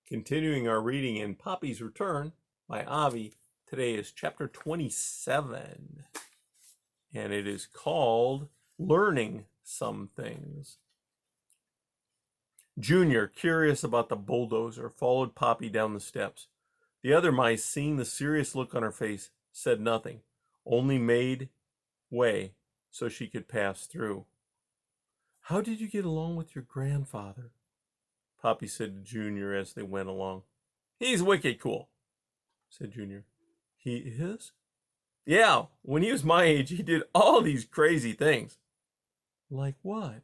Continuing our reading in Poppy's Return by Avi. Today is chapter 27, and it is called Learning Some Things. Junior, curious about the bulldozer, followed Poppy down the steps. The other mice, seeing the serious look on her face, said nothing, only made way so she could pass through. How did you get along with your grandfather? Poppy said to Junior as they went along. He's wicked cool, said Junior. He is? Yeah, when he was my age, he did all these crazy things. Like what?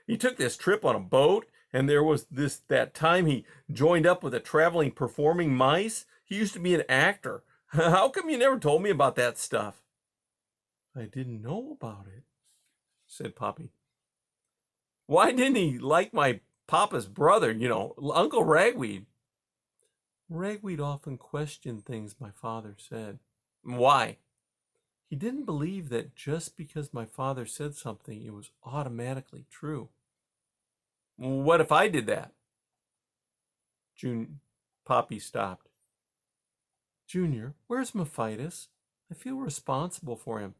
He took this trip on a boat, and there was that time he joined up with a traveling performing mice. He used to be an actor. How come you never told me about that stuff? I didn't know about it, said Poppy. Why didn't he like my Papa's brother, Uncle Ragweed? Ragweed often questioned things my father said. Why? He didn't believe that just because my father said something, it was automatically true. What if I did that? Poppy stopped. Junior, where's Mephitis? I feel responsible for him.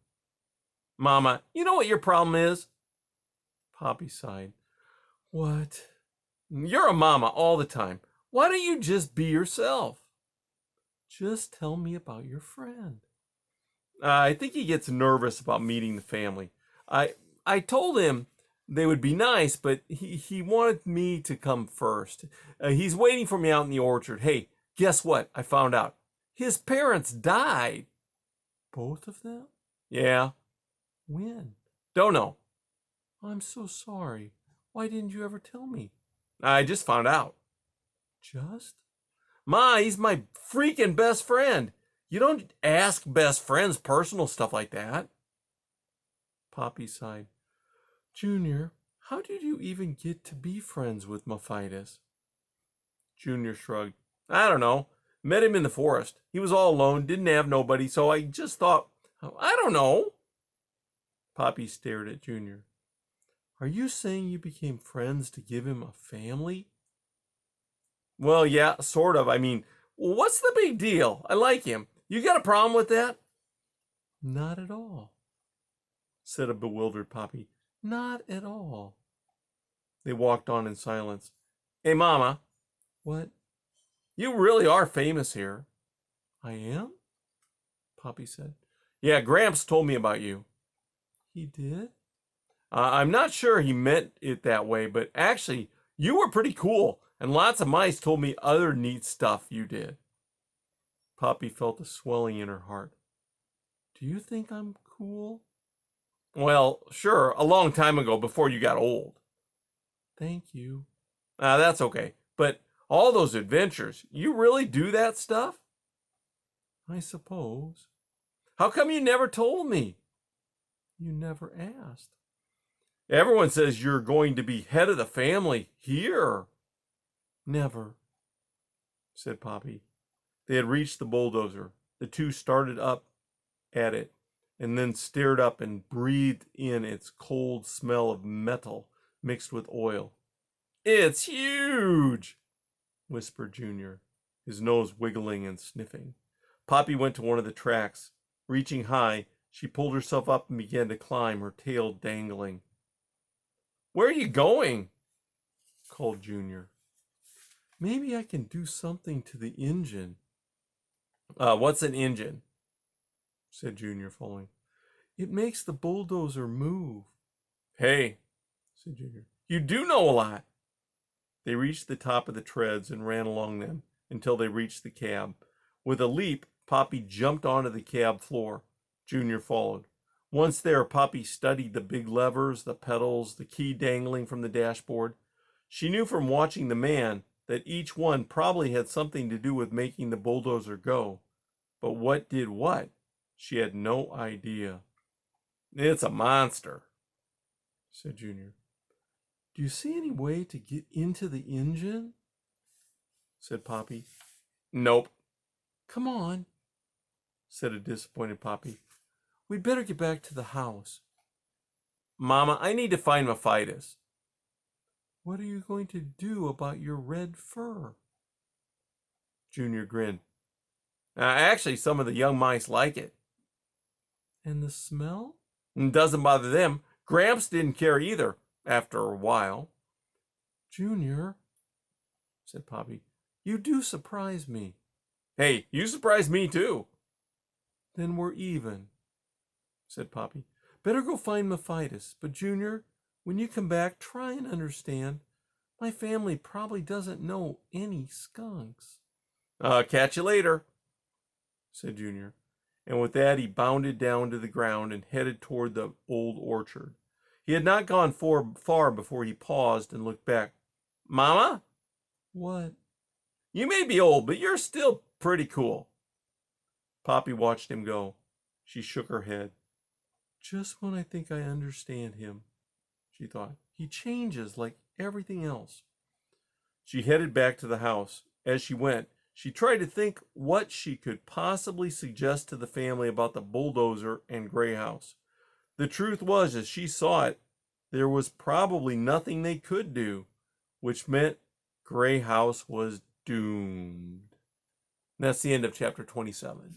Mama, you know what your problem is? Poppy sighed. What? You're a mama all the time. Why don't you just be yourself? Just tell me about your friend. I think he gets nervous about meeting the family. I told him they would be nice, but he wanted me to come first. He's waiting for me out in the orchard. Hey, guess what? I found out. His parents died. Both of them? Yeah. When? Don't know. I'm so sorry. Why didn't you ever tell me? I just found out. Just? Ma, he's my freaking best friend. You don't ask best friends personal stuff like that. Poppy sighed. Junior, how did you even get to be friends with Mephitis? Junior shrugged. I don't know. Met him in the forest. He was all alone, didn't have nobody, so I just thought, I don't know. Poppy stared at Junior. Are you saying you became friends to give him a family? Well, yeah, sort of. I mean, what's the big deal? I like him. You got a problem with that? Not at all, said a bewildered Poppy. Not at all. They walked on in silence. Hey, Mama. What? You really are famous here. I am? Poppy said. Yeah, Gramps told me about you. He did? I'm not sure he meant it that way, but actually, you were pretty cool, and lots of mice told me other neat stuff you did. Poppy felt a swelling in her heart. Do you think I'm cool? Well, sure, a long time ago before you got old. Thank you. That's okay, but all those adventures, you really do that stuff? I suppose. How come you never told me? You never asked. Everyone says you're going to be head of the family here. Never, said Poppy. They had reached the bulldozer. The two started up at it and then stared up and breathed in its cold smell of metal mixed with oil. It's huge, whispered Junior, his nose wiggling and sniffing. Poppy went to one of the tracks. Reaching high, she pulled herself up and began to climb, her tail dangling. Where are you going? Called Junior. Maybe I can do something to the engine. What's an engine? Said Junior, following. It makes the bulldozer move. Hey, said Junior, you do know a lot. They reached the top of the treads and ran along them until they reached the cab. With a leap, Poppy jumped onto the cab floor. Junior followed. Once there, Poppy studied the big levers, the pedals, the key dangling from the dashboard. She knew from watching the man that each one probably had something to do with making the bulldozer go. But what did what? She had no idea. It's a monster, said Junior. Do you see any way to get into the engine? Said Poppy. Nope. Come on, said a disappointed Poppy. We'd better get back to the house. Mama, I need to find Mephitis. What are you going to do about your red fur? Junior grinned. Actually, some of the young mice like it. And the smell? It doesn't bother them. Gramps didn't care either after a while. Junior, said Poppy, you do surprise me. Hey, you surprise me too. Then we're even, said Poppy. Better go find Mephitis. But Junior, when you come back, try and understand. My family probably doesn't know any skunks. Catch you later, said Junior. And with that, he bounded down to the ground and headed toward the old orchard. He had not gone far before he paused and looked back. Mama? What? You may be old, but you're still pretty cool. Poppy watched him go. She shook her head. Just when I think I understand him, she thought, he changes like everything else. She headed back to the house. As she went, she tried to think what she could possibly suggest to the family about the bulldozer and gray house. The truth was, as she saw it, there was probably nothing they could do, which meant Gray House was doomed. And that's the end of chapter 27.